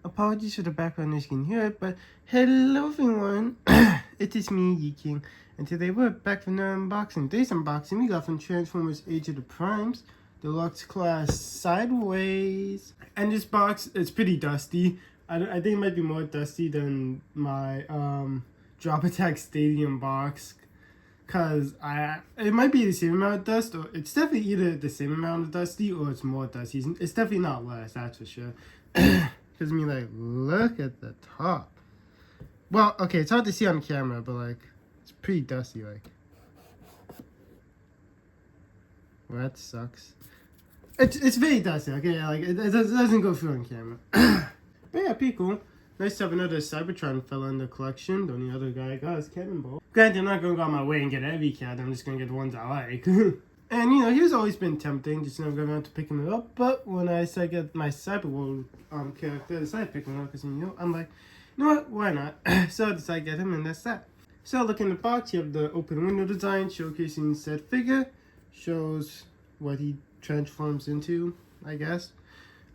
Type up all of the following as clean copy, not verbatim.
Apologies for the background noise, you can hear it, but hello everyone, it is me, Yi-King, and today we're back for another unboxing. Today's unboxing we got from Transformers Age of the Primes, Deluxe Class Sideways. And this box is pretty dusty. I think it might be more dusty than my Drop Attack Stadium box. Cause it might be the same amount of dust, or it's definitely either the same amount of dusty or it's more dusty. It's definitely not less, that's for sure. Cause I mean, like, look at the top. Well, okay, it's hard to see on camera, but like, it's pretty dusty. Like, well, that sucks. It's very dusty. Okay, like it doesn't go through on camera. But yeah, pretty cool. Nice to have another Cybertron fella in the collection. The only other guy I got is Cannonball. Granted, I'm not gonna go on my way and get every cat. I'm just gonna get the ones I like. And you know, he's always been tempting, just never got around to picking it up. But when I started get my Cyberworld character, I decided to pick him up because you know, I'm like, you know what, why not? So I decided to get him, and that's that. So look in the box, you have the open window design showcasing said figure. Shows what he transforms into, I guess.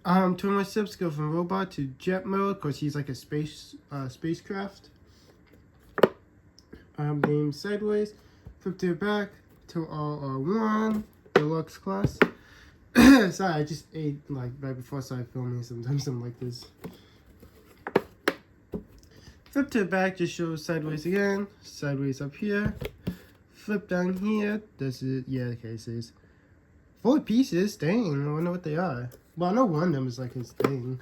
Turn my steps go from robot to jet mode, because he's like a spacecraft. Name sideways, flip to the back, to all are one, Deluxe Class. Sorry, I just ate like right before I started filming. Sometimes I'm like this. Flip to the back just shows sideways again, sideways up here. Flip down here, this is, yeah, okay, it says 4 pieces. Dang, I wonder what they are. Well, I know one of them is like his thing.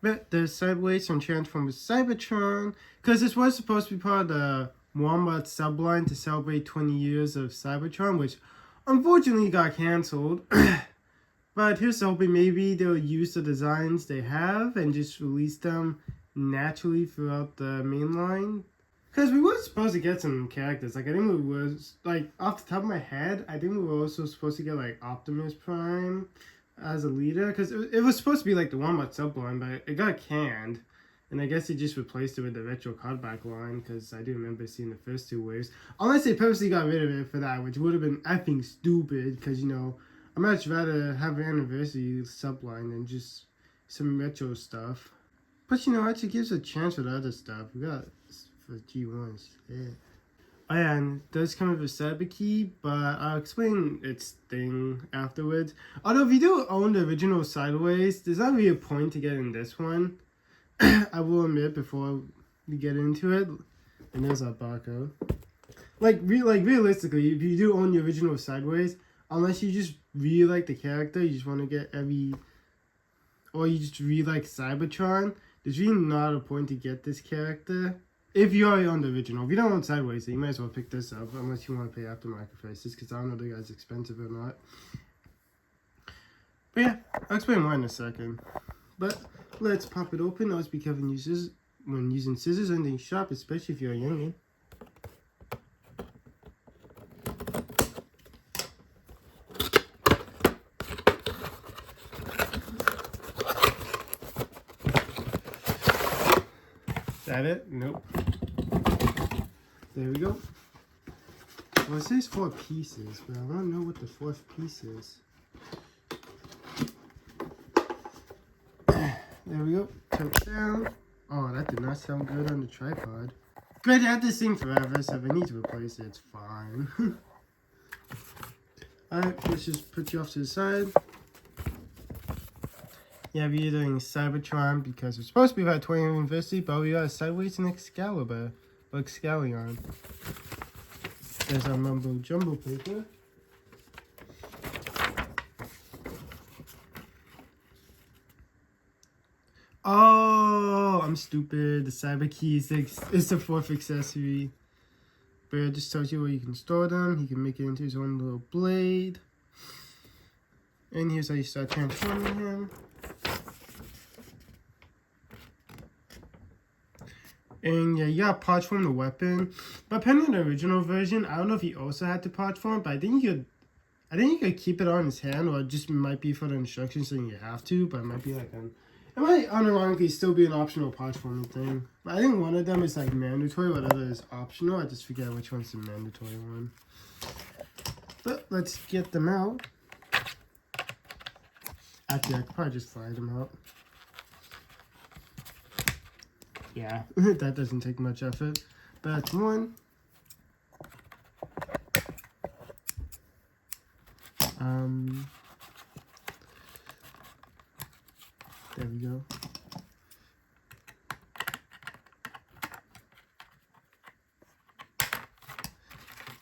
But there's sideways from Transformers Cybertron, because this was supposed to be part of the Walmart subline to celebrate 20 years of Cybertron, which unfortunately got cancelled. But here's hoping maybe they'll use the designs they have and just release them naturally throughout the main line. Because we were supposed to get some characters. Like, I think we was, like, off the top of my head, I think we were also supposed to get, like, Optimus Prime as a leader. Because it was supposed to be, like, the Walmart subline, but it got canned. And I guess they just replaced it with the retro cardback line, because I do remember seeing the first 2 waves. Unless they purposely got rid of it for that, which would have been, I think, stupid. Because, you know, I'd much rather have an anniversary subline than just some retro stuff. But, you know, actually gives a chance for the other stuff. We got for G1s, yeah. Oh yeah, and it does come with a cyber key, but I'll explain its thing afterwards. Although if you do own the original Sideways, there's not really a point to getting this one. I will admit before we get into it. And there's our barcode. Like realistically, if you do own the original Sideways, unless you just really like the character, you just want to get or you just really like Cybertron, there's really not a point to get this character. If you already own the original. If you don't own Sideways, then you might as well pick this up, unless you want to pay aftermarket prices, because I don't know if the guy's expensive or not. But yeah, I'll explain why in a second. But let's pop it open. Always be careful when using scissors or anything sharp, especially if you're a youngin. Is that it? Nope. There we go. Well, it says 4 pieces, but I want to know what the 4th piece is. There we go. Touch down. Oh, that did not sound good on the tripod. Great, I had this thing forever, so if I need to replace it, it's fine. Alright, let's just put you off to the side. Yeah, we're doing Cybertron because it's supposed to be about 20th anniversary, but we got Sideways and Excalibur. Or Excalion. There's our mumbo jumbo paper. Oh, I'm stupid. The cyber key is the 4th accessory. But it just tells you where you can store them. He can make it into his own little blade. And here's how you start transforming him. And yeah, you got parts from the weapon. But depending on the original version, I don't know if he also had to parts form, but I think you could keep it on his hand, or it just might be for the instructions saying you have to, but it might be like it might unironically still be an optional parts forming thing. But I think one of them is like mandatory, while the other is optional. I just forget which one's the mandatory one. But let's get them out. Actually, I could probably just fly them out. Yeah, that doesn't take much effort. But that's one. There we go.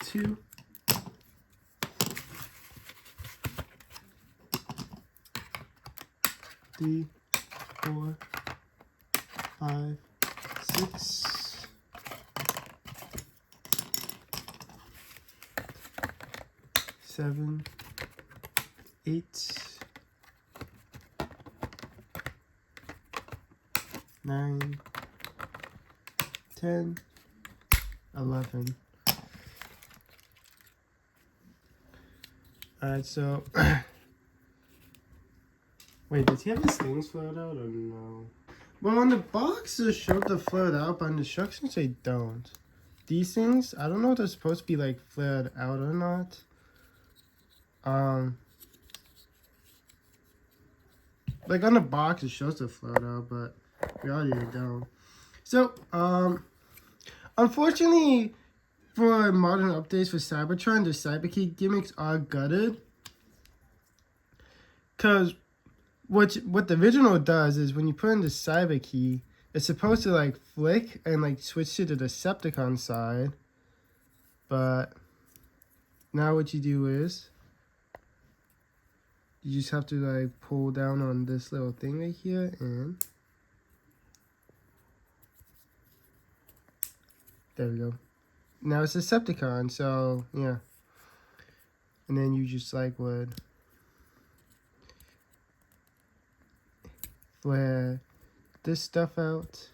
Two. Three, 4, 5, 6. 7, 8, 9, 10, 11. Alright, so wait, does he have his things flared out or no? Well, on the box it showed the flared out, but on the instructions they don't. These things, I don't know if they're supposed to be like flared out or not. Like on the box it shows the flared out, but reality they don't. So, unfortunately for modern updates for Cybertron, the Cyberkey gimmicks are gutted. Cause what the original does is when you put in the Cyberkey, it's supposed to like flick and like switch to the Decepticon side. But now what you do is you just have to like pull down on this little thing right here and there we go. Now it's Decepticon, so yeah. And then you just like would flare this stuff out.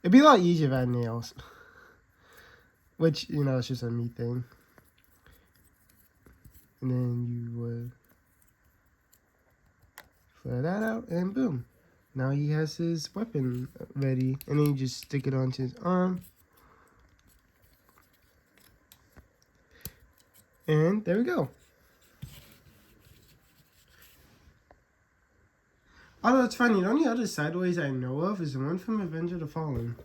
It'd be a lot easier if I had nails. Which, you know, it's just a me thing. And then you would flare that out and boom. Now he has his weapon ready. And then you just stick it onto his arm. And there we go. Although it's funny, the only other sideways I know of is the one from Avenger the Fallen.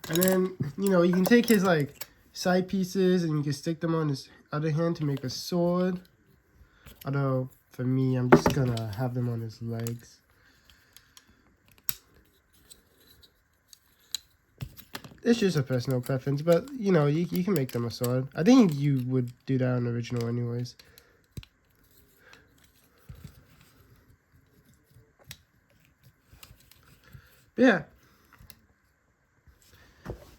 And then, you know, you can take his like side pieces and you can stick them on his other hand to make a sword. Although, for me, I'm just gonna have them on his legs. It's just a personal preference, but, you know, you can make them a sword. I think you would do that on the original anyways. But yeah.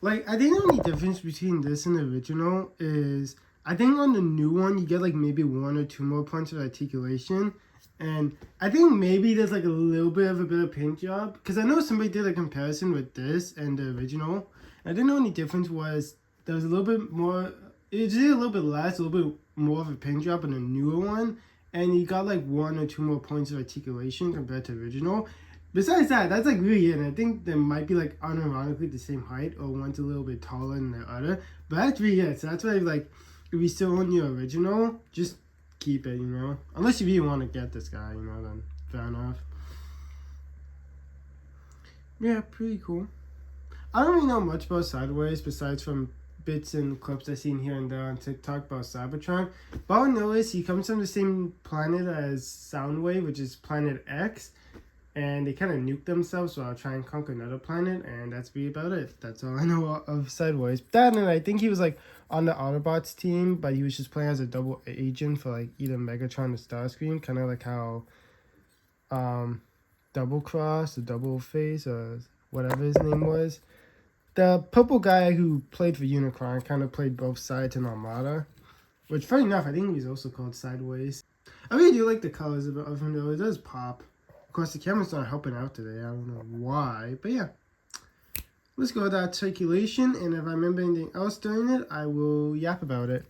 Like, I think the only difference between this and the original is, I think on the new one, you get like maybe 1 or 2 more points of articulation. And I think maybe there's like a little bit of a better paint job. Because I know somebody did a comparison with this and the original. I think the only difference was there was a little bit more, it did a little bit less, a little bit more of a paint job on the newer one. And you got like 1 or 2 more points of articulation compared to the original. Besides that, that's like really it. And I think they might be like unironically the same height or one's a little bit taller than the other. But that's really it. So that's why like if you still own your original, just keep it, you know. Unless you really want to get this guy, you know, then fair enough. Yeah, pretty cool. I don't really know much about Sideways besides from bits and clips I've seen here and there on TikTok about Cybertron. But all I know is he comes from the same planet as Soundwave, which is Planet X. And they kind of nuke themselves, so I'll try and conquer another planet, and that's really about it. That's all I know of Sideways. That, and I think he was like on the Autobots team, but he was just playing as a double agent for like either Megatron or Starscream, kind of like how Double Cross or Double Face or whatever his name was. The purple guy who played for Unicron kind of played both sides in Armada, which funny enough, I think he was also called Sideways. I really do like the colors of him though. It does pop. Of course, the camera's not helping out today. I don't know why, but yeah. Let's go with that circulation, and if I remember anything else during it, I will yap about it.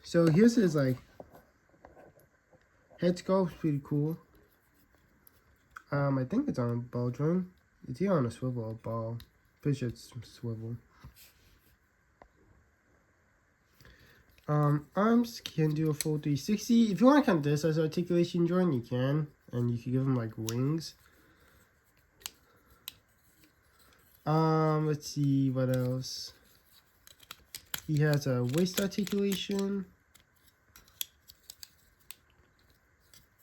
So here's his like head sculpt, pretty cool. I think it's on a ball joint. It's either on a swivel or ball. Pretty sure it's swivel. Arms can do a full 360. If you want to count this as articulation joint, you can. And you can give him like wings. Let's see what else. He has a waist articulation.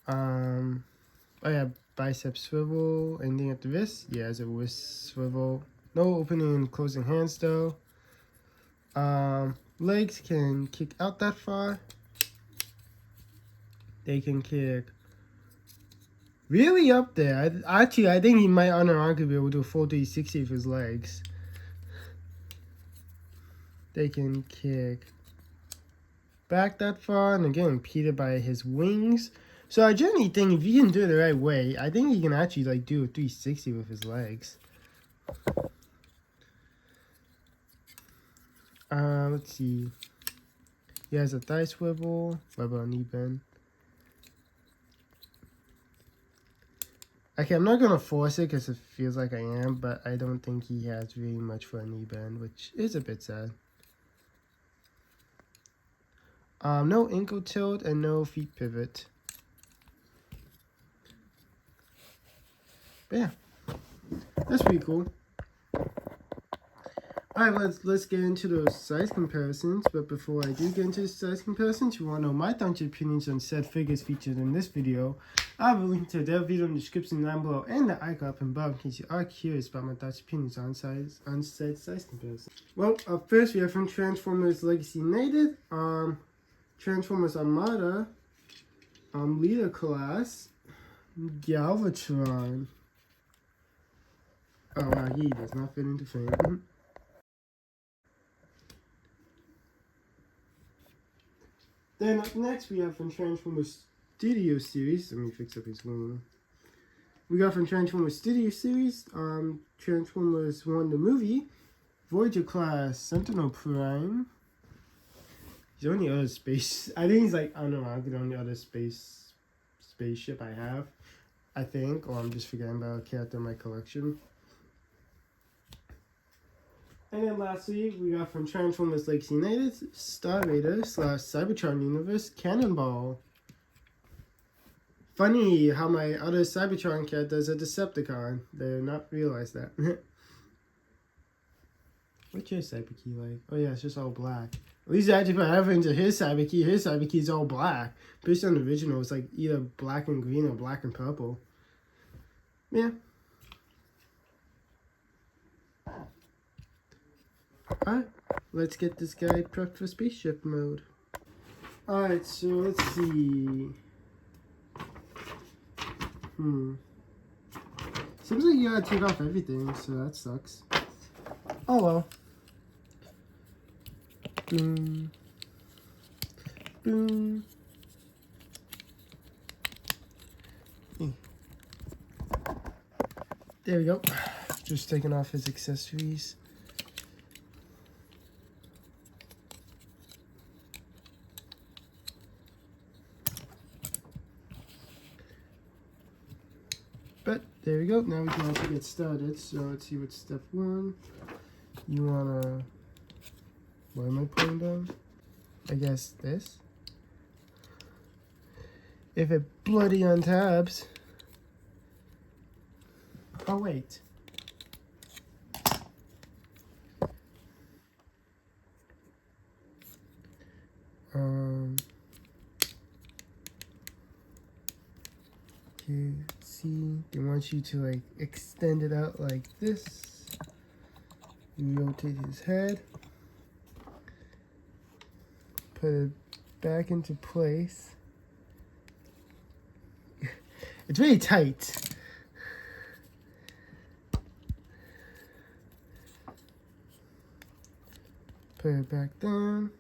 Oh yeah, bicep swivel. Anything at the wrist? Yeah, it's a wrist swivel. No opening and closing hands though. Legs can kick out that far. They can kick really up there. I think he might unironically be able to do a full 360 with his legs. They can kick back that far and again impeded by his wings. So I generally think if you can do it the right way, I think he can actually like do a 360 with his legs. Let's see. He has a thigh swivel, rubber knee bend. Okay, I'm not gonna force it because it feels like I am, but I don't think he has really much for a knee bend, which is a bit sad. No ankle tilt and no feet pivot. But yeah, that's pretty cool. Alright, let's get into those size comparisons. But before I do get into the size comparisons, you want to know my thoughts and opinions on said figures featured in this video. I have a link to their video in the description down below and the icon up above in case you are curious about my thoughts and opinions on said size comparisons. Well, up first we have from Transformers Legacy Native, Transformers Armada, Leader Class, Galvatron. Oh wow, he does not fit into frame. Then up next we have from Transformers Studio Series. Let me fix up his wing. We got from Transformers Studio Series, Transformers 1 the movie, Voyager Class Sentinel Prime. He's the only other space. I think he's like, I don't know, the only other spaceship I have. I think, or I'm just forgetting about a character in my collection. And then lastly, we got from Transformers Legacy United, Star Raider / Cybertron Universe, Cannonball. Funny how my other Cybertron character is a Decepticon. They did not realize that. What's your Cyber Key like? Oh yeah, it's just all black. At least actually put effort into his Cyber Key. His Cyber Key is all black. Based on the original, it's like either black and green or black and purple. Yeah. Alright, let's get this guy prepped for spaceship mode. Alright, so let's see. Seems like you gotta take off everything, so that sucks. Oh well. Boom. Boom. There we go. Just taking off his accessories. But there we go. Now we can actually get started. So let's see what step 1. You wanna, what am I putting down? I guess this. If it bloody untabs. Oh wait. Okay, see, they want you to like extend it out like this. You rotate his head. Put it back into place. It's really tight. Put it back down.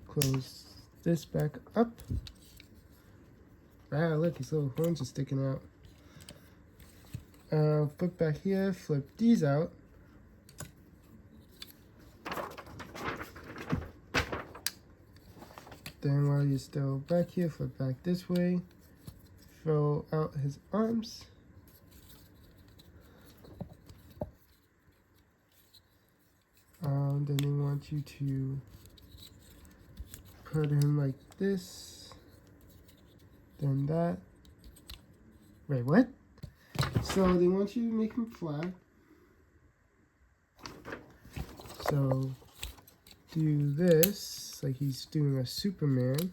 Close this back up. Ah, look, his little horns are sticking out. Flip back here, flip these out. Then while you're still back here, flip back this way. Throw out his arms. Then they want you to put him like this, then that. Wait, what? So they want you to make him flat. So do this like he's doing a Superman.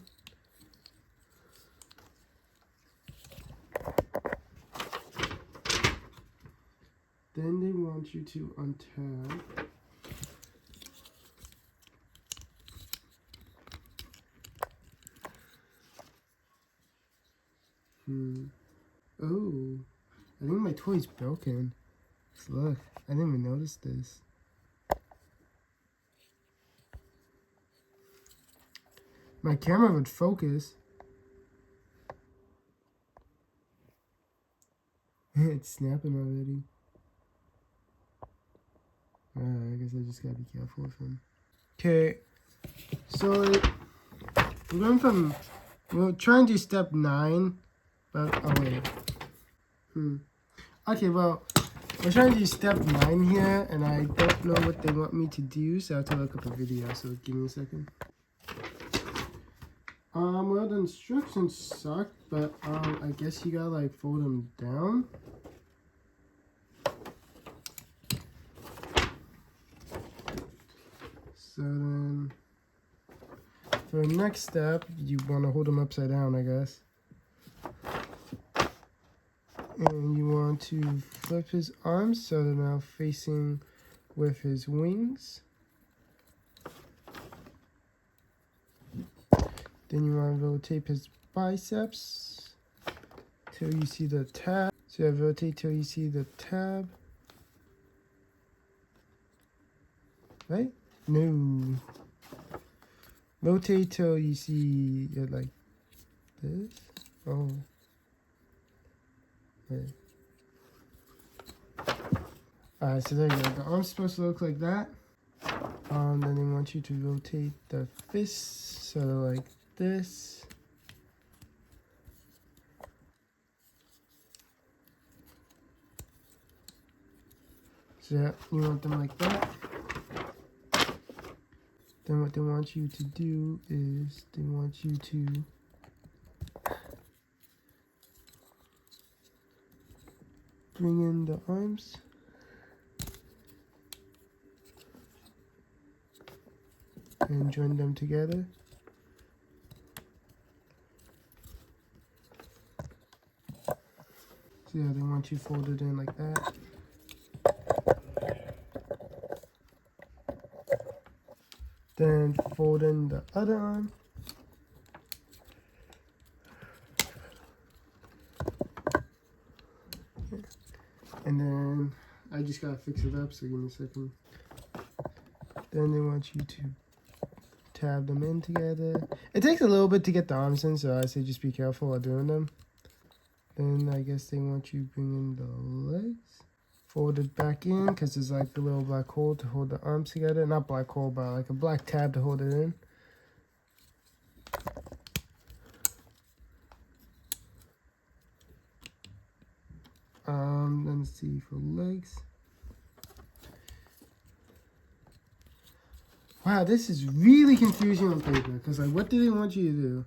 Then they want you to untab. Oh, I think my toy's broken. Look, I didn't even notice this. My camera would focus. It's snapping already. I guess I just gotta be careful with him. Okay, so I'm going from, we'll try and do step 9, but, oh wait. Okay, well, we're trying to do step 9 here, and I don't know what they want me to do, so I have to look up a video, so give me a second. Well, the instructions suck, but, I guess you gotta, like, fold them down. So then, for the next step, you want to hold them upside down, I guess. And you want to flip his arms so they're now facing with his wings. Then you want to rotate his biceps till you see the tab. So you have to rotate till you see the tab. Right? No. Rotate till you see it like this. Oh. Wait. Alright, so there you go. The arm's supposed to look like that. Then they want you to rotate the fists, so like this. So yeah, you want them like that. Then what they want you to do is they want you to bring in the arms. And join them together. So yeah, they want you folded in like that. Then fold in the other arm. And then I just gotta fix it up, so give me a second. Then they want you to tab them in together. It takes a little bit to get the arms in, so I say just be careful while doing them. Then I guess they want you to bring in the legs. Fold it back in, because there's like a little black hole to hold the arms together. Not black hole, but like a black tab to hold it in. Let's see for legs. Wow, this is really confusing on paper, because like, what do they want you to do?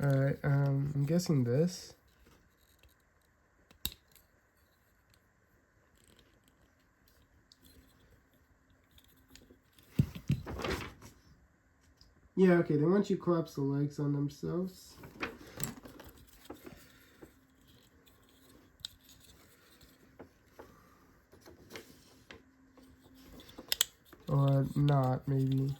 Alright, I'm guessing this. Yeah, okay, they want you to collapse the legs on themselves. Or not, maybe.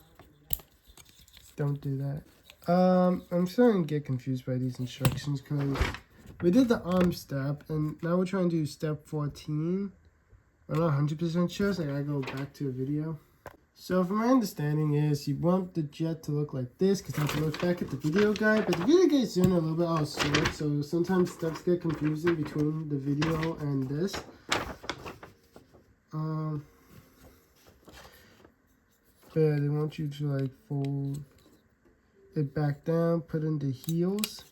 Don't do that. I'm starting to get confused by these instructions because we did the arm step and now we're trying to do step 14. I'm not 100% sure, so I gotta go back to a video. So from my understanding is you want the jet to look like this because I have to look back at the video guide, but the video guide is doing a little bit out of sort, so sometimes steps get confusing between the video and this. But they want you to like fold it back down, put in the heels.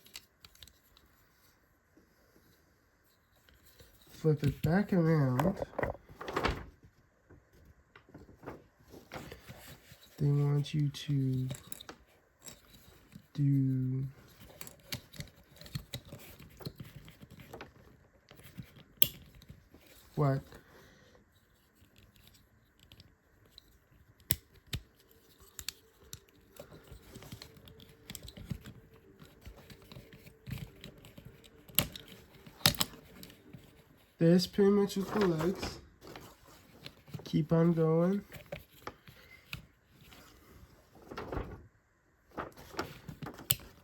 flip it back around, they want you to do what? This pretty much with the legs. Keep on going.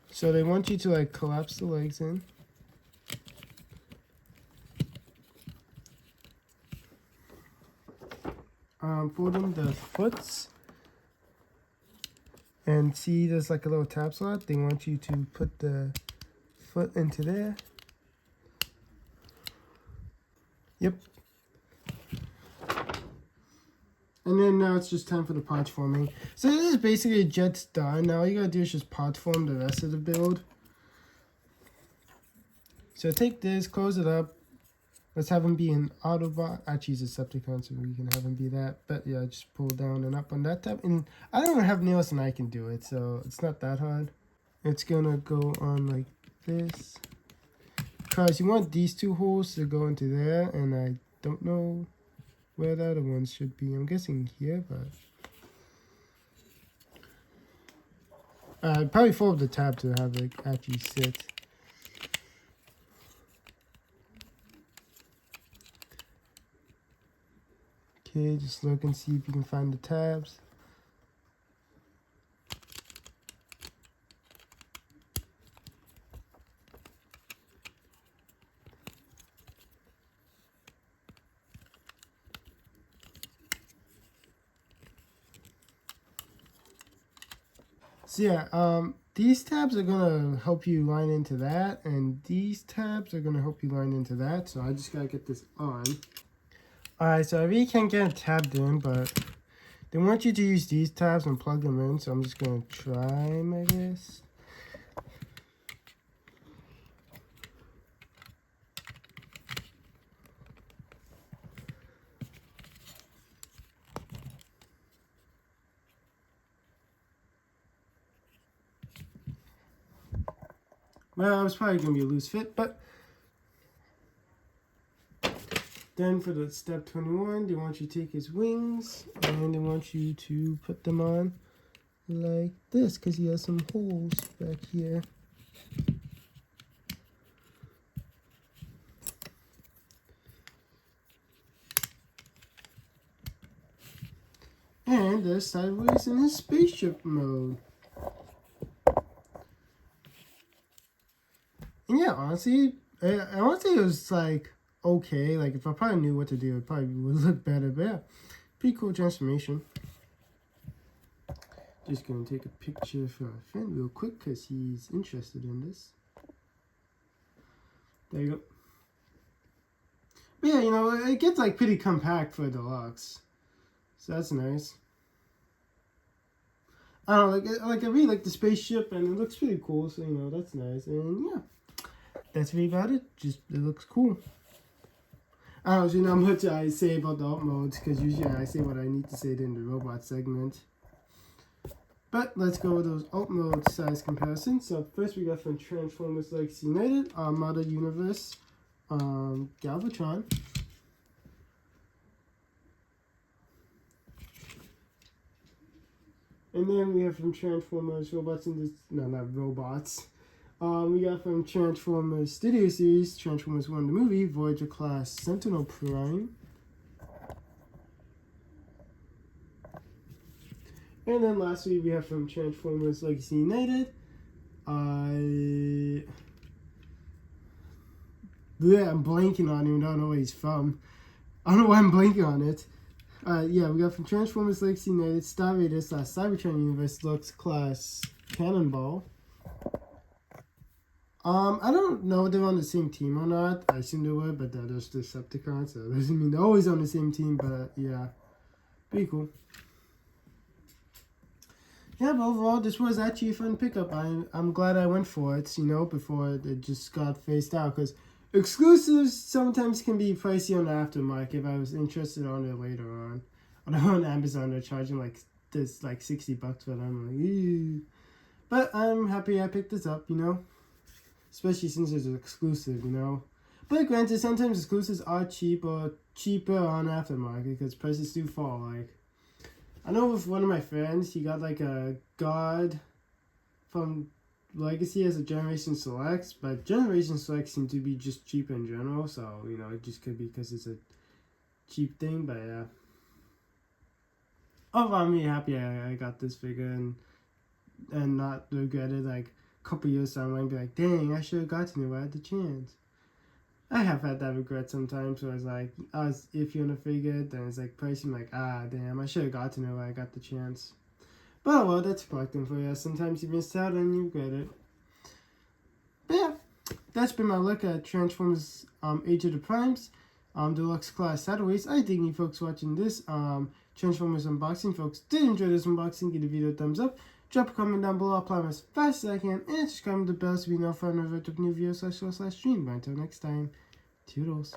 So they want you to like collapse the legs in. Fold in the foots. And see there's like a little tab slot. They want you to put the foot into there. Yep. And then now it's just time for the pod forming. So this is basically jet's done. Now all you gotta do is just pod form the rest of the build. So take this, close it up. Let's have him be an Autobot. Actually, he's a Decepticon, so we can have him be that. But yeah, just pull down and up on that tab. And I don't have nails and I can do it, so it's not that hard. It's gonna go on like this. Because you want these two holes to go into there, and I don't know where the other ones should be. I'm guessing here, but I'd probably fold the tab to have it actually sit. Okay, just look and see if you can find the tabs. So yeah, these tabs are gonna help you line into that, and these tabs are gonna help you line into that. So I just gotta get this on. Alright, so I really can't get it tabbed in, but they want you to use these tabs and plug them in. So I'm just gonna try my best. Well, it's probably going to be a loose fit, but then for the step 21, they want you to take his wings, and they want you to put them on like this, because he has some holes back here. And they're sideways in his spaceship mode. And yeah, honestly, I want to say it was like okay. Like if I probably knew what to do, it probably would look better. But yeah, pretty cool transformation. Just gonna take a picture for our friend real quick because he's interested in this. There you go. But yeah, you know, it gets like pretty compact for a deluxe, so that's nice. I don't know, like I really like the spaceship, and it looks pretty cool. So you know, that's nice. And yeah. That's really about it. Just, it looks cool. I don't know how much I say about the alt modes, because usually I say what I need to say in the robot segment. But let's go with those alt mode size comparisons. So first we got from Transformers Legacy United, Armada Universe, Galvatron. And then we have from Transformers Robots in this, no, not robots. We got from Transformers Studio Series, Transformers 1 the movie, Voyager Class Sentinel Prime. And then lastly, we have from Transformers Legacy United, I'm blanking on him, I don't know where he's from. I don't know why I'm blanking on it. Yeah, we got from Transformers Legacy United, Star Raiders / Cybertron Universe Deluxe Class Cannonball. I don't know if they're on the same team or not. I assume they were, but they're just Decepticons, so it doesn't mean they're always on the same team, but yeah. Pretty cool. Yeah, but overall, this was actually a fun pickup. I'm glad I went for it, you know, before it just got phased out, because Exclusives sometimes can be pricey on the aftermarket if I was interested on it later on. Although on Amazon they're charging like this like $60 for them. I'm like, ew. But I'm happy I picked this up, you know? Especially since it's an exclusive, you know? But granted, sometimes exclusives are cheaper on aftermarket because prices do fall. Like, I know with one of my friends, he got like a God from Legacy as a Generation Selects, but Generation Selects seem to be just cheap in general, so, you know, it just could be because it's a cheap thing, but yeah. Overall, I'm really happy I got this figure and not regret it, like, a couple years down the line, be like, dang, I should have gotten it if I had the chance. I have had that regret sometimes where it's like, I was iffy on a figure, then it's like pricing, like, ah, damn, I should have gotten it when I got the chance. But well, that's collecting for you. Sometimes you miss out and you regret it. But yeah, that's been my look at Transformers Age of the Primes, Deluxe Class Satellites. I thank you folks watching this Transformers unboxing. Folks, did enjoy this unboxing, give the video a thumbs up. Drop a comment down below, apply as fast as I can, and subscribe to the bell so you know if I never up new videos /stream. But until next time, toodles.